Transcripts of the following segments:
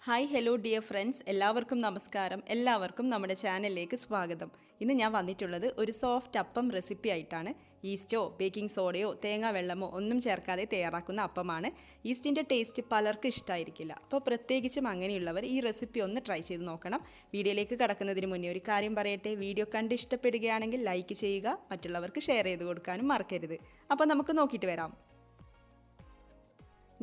Hi hello dear friends, എല്ലാവർക്കും നമസ്കാരം. എല്ലാവർക്കും നമ്മുടെ ചാനലിലേക്ക് സ്വാഗതം. ഇന്ന് ഞാൻ വന്നിട്ടുള്ളത് ഒരു സോഫ്റ്റ് അപ്പം റെസിപ്പി ആയിട്ടാണ്. ഈസ്റ്റോ ബേക്കിംഗ് സോഡയോ തേങ്ങാ വെള്ളമോ ഒന്നും ചേർക്കാതെ തയ്യാറാക്കുന്ന അപ്പമാണ്. ഈസ്റ്റിൻ്റെ ടേസ്റ്റ് പലർക്കും ഇഷ്ടമായിരിക്കില്ല. അപ്പോൾ പ്രത്യേകിച്ചും അങ്ങനെയുള്ളവർ ഈ റെസിപ്പി ഒന്ന് ട്രൈ ചെയ്ത് നോക്കണം. വീഡിയോയിലേക്ക് കടക്കുന്നതിന് മുന്നേ ഒരു കാര്യം പറയട്ടെ, വീഡിയോ കണ്ട് ഇഷ്ടപ്പെടുകയാണെങ്കിൽ ലൈക്ക് ചെയ്യുക, മറ്റുള്ളവർക്ക് ഷെയർ ചെയ്ത് കൊടുക്കാനും മറക്കരുത്. അപ്പോൾ നമുക്ക് നോക്കിയിട്ട് വരാം.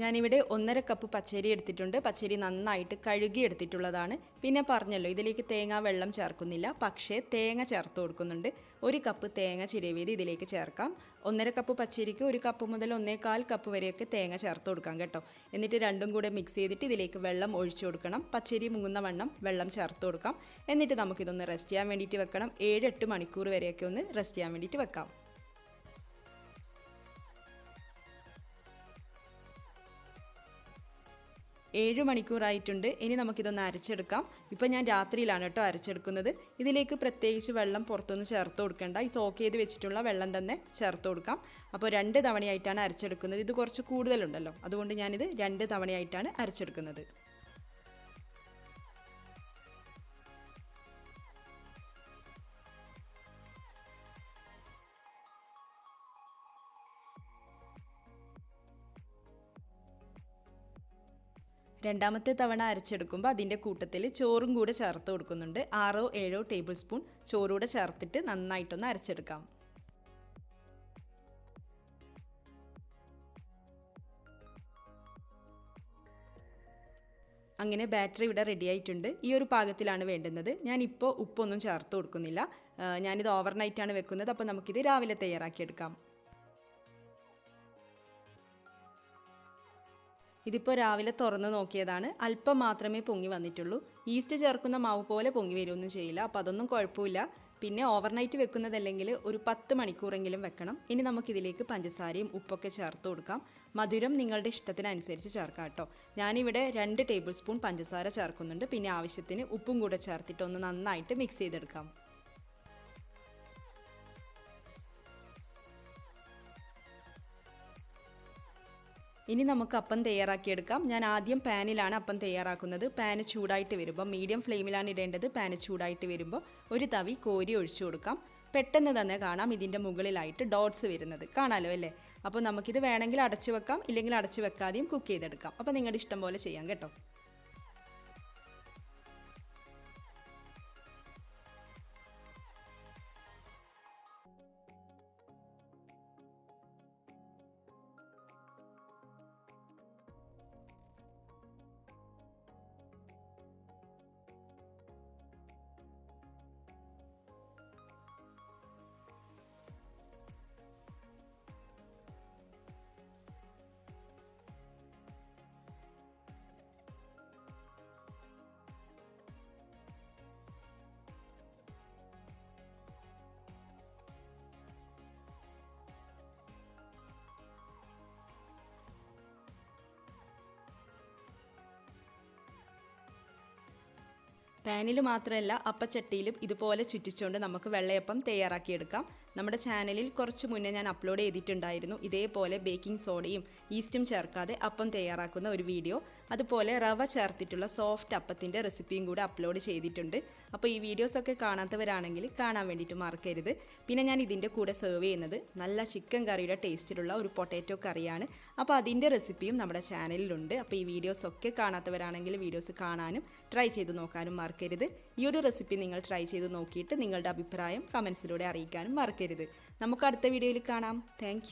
ഞാനിവിടെ 1.5 കപ്പ് പച്ചരി എടുത്തിട്ടുണ്ട്. പച്ചരി നന്നായിട്ട് കഴുകി എടുത്തിട്ടുള്ളതാണ്. പിന്നെ പറഞ്ഞല്ലോ, ഇതിലേക്ക് തേങ്ങാ വെള്ളം ചേർക്കുന്നില്ല, പക്ഷേ തേങ്ങ ചേർത്ത് കൊടുക്കുന്നുണ്ട്. 1 കപ്പ് തേങ്ങ ചിരവിയത് ഇതിലേക്ക് ചേർക്കാം. 1.5 കപ്പ് പച്ചരിക്ക് 1 കപ്പ് മുതൽ 1.25 കപ്പ് വരെയൊക്കെ തേങ്ങ ചേർത്ത് കൊടുക്കാം കേട്ടോ. എന്നിട്ട് രണ്ടും കൂടെ മിക്സ് ചെയ്തിട്ട് ഇതിലേക്ക് വെള്ളം ഒഴിച്ചു കൊടുക്കണം. പച്ചരി മുങ്ങുന്ന വണ്ണം വെള്ളം ചേർത്ത് കൊടുക്കാം. എന്നിട്ട് നമുക്കിതൊന്ന് റെസ്റ്റ് ചെയ്യാൻ വേണ്ടിയിട്ട് വെക്കണം. 7-8 മണിക്കൂർ വരെയൊക്കെ ഒന്ന് റെസ്റ്റ് ചെയ്യാൻ വേണ്ടിയിട്ട് വെക്കാം. 7 മണിക്കൂറായിട്ടുണ്ട്. ഇനി നമുക്കിതൊന്ന് അരച്ചെടുക്കാം. ഇപ്പോൾ ഞാൻ രാത്രിയിലാണ് കേട്ടോ അരച്ചെടുക്കുന്നത്. ഇതിലേക്ക് പ്രത്യേകിച്ച് വെള്ളം പുറത്തൊന്നും ചേർത്ത് കൊടുക്കേണ്ട. ഈ സോക്ക് ചെയ്ത് വെച്ചിട്ടുള്ള വെള്ളം തന്നെ ചേർത്ത് കൊടുക്കാം. അപ്പോൾ 2 തവണയായിട്ടാണ് അരച്ചെടുക്കുന്നത്. ഇത് കുറച്ച് കൂടുതലുണ്ടല്ലോ, അതുകൊണ്ട് ഞാനിത് 2 തവണയായിട്ടാണ് അരച്ചെടുക്കുന്നത്. രണ്ടാമത്തെ തവണ അരച്ചെടുക്കുമ്പോൾ അതിൻ്റെ കൂട്ടത്തിൽ ചോറും കൂടെ ചേർത്ത് കൊടുക്കുന്നുണ്ട്. 6-7 ടേബിൾ സ്പൂൺ ചോറൂടെ ചേർത്തിട്ട് നന്നായിട്ടൊന്ന് അരച്ചെടുക്കാം. അങ്ങനെ ബാറ്ററി ഇവിടെ റെഡി ആയിട്ടുണ്ട്. ഈ ഒരു പാകത്തിലാണ് വേണ്ടുന്നത്. ഞാനിപ്പോൾ ഉപ്പൊന്നും ചേർത്ത് കൊടുക്കുന്നില്ല. ഞാനിത് ഓവർനൈറ്റാണ് വെക്കുന്നത്. അപ്പോൾ നമുക്കിത് രാവിലെ തയ്യാറാക്കിയെടുക്കാം. ഇതിപ്പോൾ രാവിലെ തുറന്ന് നോക്കിയതാണ്. അല്പം മാത്രമേ പൊങ്ങി വന്നിട്ടുള്ളൂ. ഈസ്റ്റ് ചേർക്കുന്ന മാവ് പോലെ പൊങ്ങി വരുമൊന്നും ചെയ്യില്ല, അപ്പോൾ അതൊന്നും കുഴപ്പമില്ല. പിന്നെ ഓവർനൈറ്റ് വെക്കുന്നതല്ലെങ്കിൽ ഒരു 10 മണിക്കൂറെങ്കിലും വെക്കണം. ഇനി നമുക്കിതിലേക്ക് പഞ്ചസാരയും ഉപ്പൊക്കെ ചേർത്ത് കൊടുക്കാം. മധുരം നിങ്ങളുടെ ഇഷ്ടത്തിനനുസരിച്ച് ചേർക്കാം കേട്ടോ. ഞാനിവിടെ 2 ടേബിൾ സ്പൂൺ പഞ്ചസാര ചേർക്കുന്നുണ്ട്. പിന്നെ ആവശ്യത്തിന് ഉപ്പും കൂടെ ചേർത്തിട്ട് ഒന്ന് നന്നായിട്ട് മിക്സ് ചെയ്തെടുക്കാം. ഇനി നമുക്ക് അപ്പം തയ്യാറാക്കിയെടുക്കാം. ഞാൻ ആദ്യം പാനിലാണ് അപ്പം തയ്യാറാക്കുന്നത്. പാന് ചൂടായിട്ട് വരുമ്പോൾ, മീഡിയം ഫ്ലെയിമിലാണ് ഇടേണ്ടത്. പാന് ചൂടായിട്ട് വരുമ്പോൾ ഒരു തവി കോരി ഒഴിച്ചു കൊടുക്കാം. പെട്ടെന്ന് തന്നെ കാണാം ഇതിൻ്റെ മുകളിലായിട്ട് ഡോട്ട്സ് വരുന്നത്. കാണാമല്ലോ അല്ലേ? അപ്പോൾ നമുക്കിത് വേണമെങ്കിൽ അടച്ചു വെക്കാം, ഇല്ലെങ്കിൽ അടച്ചു വെക്കാതെയും കുക്ക് ചെയ്തെടുക്കാം. അപ്പോൾ നിങ്ങളുടെ ഇഷ്ടം പോലെ ചെയ്യാം കേട്ടോ. പാനിൽ മാത്രമല്ല, അപ്പച്ചട്ടിയിലും ഇതുപോലെ ചുറ്റിച്ചുകൊണ്ട് നമുക്ക് വെള്ളയപ്പം തയ്യാറാക്കിയെടുക്കാം. നമ്മുടെ ചാനലിൽ കുറച്ച് മുന്നേ ഞാൻ അപ്ലോഡ് ചെയ്തിട്ടുണ്ടായിരുന്നു ഇതേപോലെ ബേക്കിംഗ് സോഡയും ഈസ്റ്റും ചേർക്കാതെ അപ്പം തയ്യാറാക്കുന്ന ഒരു വീഡിയോ. അതുപോലെ റവ ചേർത്തിട്ടുള്ള സോഫ്റ്റ് അപ്പത്തിൻ്റെ റെസിപ്പിയും കൂടെ അപ്ലോഡ് ചെയ്തിട്ടുണ്ട്. അപ്പോൾ ഈ വീഡിയോസൊക്കെ കാണാത്തവരാണെങ്കിൽ കാണാൻ വേണ്ടിയിട്ട് മറക്കരുത്. പിന്നെ ഞാൻ ഇതിൻ്റെ കൂടെ സെർവ് ചെയ്യുന്നത് നല്ല ചിക്കൻ കറിയുടെ ടേസ്റ്റിലുള്ള ഒരു പൊട്ടാറ്റോ കറിയാണ്. അപ്പോൾ അതിൻ്റെ റെസിപ്പിയും നമ്മുടെ ചാനലിലുണ്ട്. അപ്പോൾ ഈ വീഡിയോസൊക്കെ കാണാത്തവരാണെങ്കിൽ വീഡിയോസ് കാണാനും ട്രൈ ചെയ്ത് നോക്കാനും മറക്കരുത്. ഈ ഒരു റെസിപ്പി നിങ്ങൾ ട്രൈ ചെയ്ത് നോക്കിയിട്ട് നിങ്ങളുടെ അഭിപ്രായം കമൻസിലൂടെ അറിയിക്കാനും മറക്കരുത്. നമുക്ക് അടുത്ത വീഡിയോയിൽ കാണാം. താങ്ക്